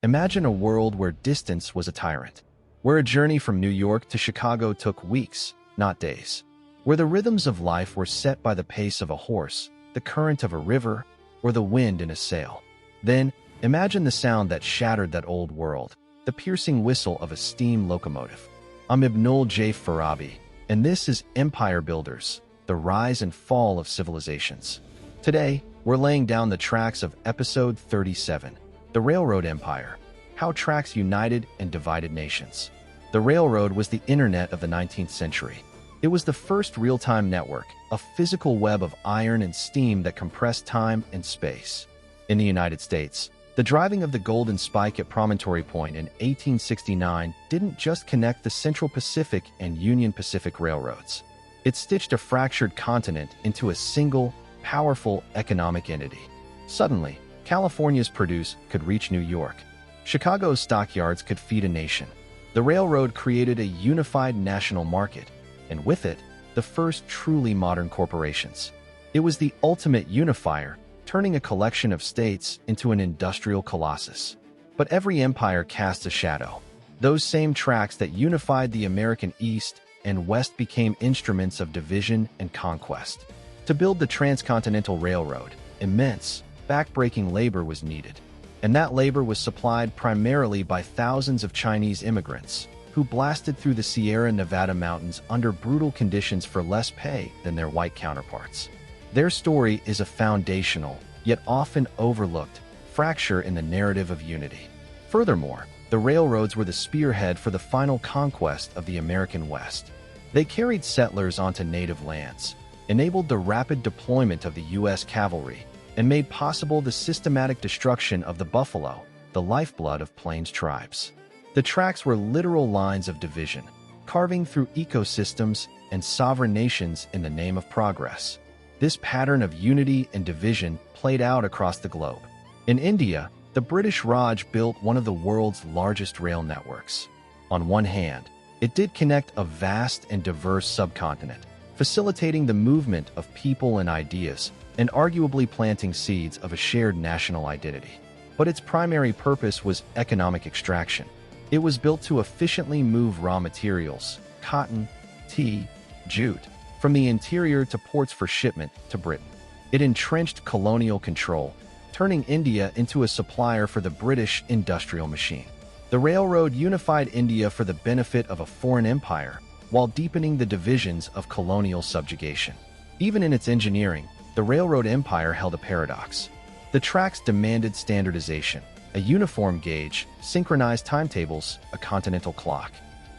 Imagine a world where distance was a tyrant, where a journey from New York to Chicago took weeks, not days, where the rhythms of life were set by the pace of a horse, the current of a river, or the wind in a sail. Then, imagine the sound that shattered that old world, the piercing whistle of a steam locomotive. I'm Ibnul Jaif Farabi, and this is Empire Builders, the rise and fall of civilizations. Today, we're laying down the tracks of Episode 37, The Railroad Empire, How Tracks United and Divided Nations. The railroad was the internet of the 19th century. It was the first real-time network, a physical web of iron and steam that compressed time and space. In the United States, the driving of the Golden Spike at Promontory Point in 1869 didn't just connect the Central Pacific and Union Pacific railroads. It stitched a fractured continent into a single, powerful economic entity. Suddenly, California's produce could reach New York. Chicago's stockyards could feed a nation. The railroad created a unified national market, and with it, the first truly modern corporations. It was the ultimate unifier, turning a collection of states into an industrial colossus. But every empire casts a shadow. Those same tracks that unified the American East and West became instruments of division and conquest. To build the Transcontinental Railroad, immense, back-breaking labor was needed. And that labor was supplied primarily by thousands of Chinese immigrants who blasted through the Sierra Nevada mountains under brutal conditions for less pay than their white counterparts. Their story is a foundational, yet often overlooked, fracture in the narrative of unity. Furthermore, the railroads were the spearhead for the final conquest of the American West. They carried settlers onto native lands, enabled the rapid deployment of the U.S. cavalry, and made possible the systematic destruction of the buffalo, the lifeblood of Plains tribes. The tracks were literal lines of division, carving through ecosystems and sovereign nations in the name of progress. This pattern of unity and division played out across the globe. In India, the British Raj built one of the world's largest rail networks. On one hand, it did connect a vast and diverse subcontinent, facilitating the movement of people and ideas, and arguably planting seeds of a shared national identity. But its primary purpose was economic extraction. It was built to efficiently move raw materials, cotton, tea, jute, from the interior to ports for shipment to Britain. It entrenched colonial control, turning India into a supplier for the British industrial machine. The railroad unified India for the benefit of a foreign empire, while deepening the divisions of colonial subjugation. Even in its engineering, the railroad empire held a paradox. The tracks demanded standardization, a uniform gauge, synchronized timetables, a continental clock.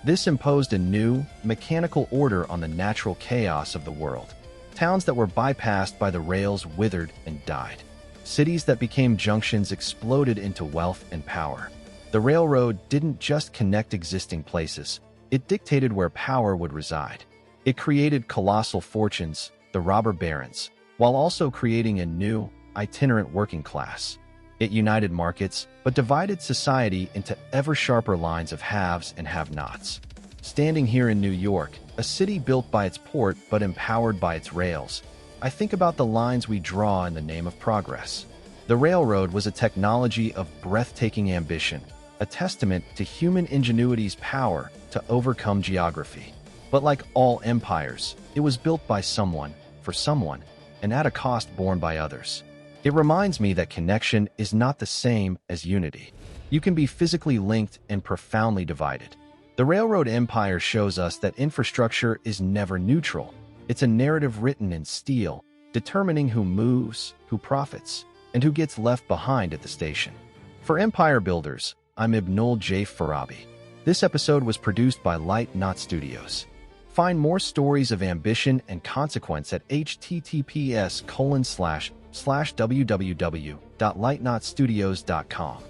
This imposed a new, mechanical order on the natural chaos of the world. Towns that were bypassed by the rails withered and died. Cities that became junctions exploded into wealth and power. The railroad didn't just connect existing places, it dictated where power would reside. It created colossal fortunes, the robber barons, while also creating a new, itinerant working class. It united markets, but divided society into ever-sharper lines of haves and have-nots. Standing here in New York, a city built by its port but empowered by its rails, I think about the lines we draw in the name of progress. The railroad was a technology of breathtaking ambition, a testament to human ingenuity's power to overcome geography. But like all empires, it was built by someone, for someone, and at a cost borne by others. It reminds me that connection is not the same as unity. You can be physically linked and profoundly divided. The railroad empire shows us that infrastructure is never neutral. It's a narrative written in steel, determining who moves, who profits, and who gets left behind at the station. For Empire Builders, I'm Ibnul Jaif Farabi. This episode was produced by Light Knot Studios. Find more stories of ambition and consequence at https://www.lightknotstudios.com.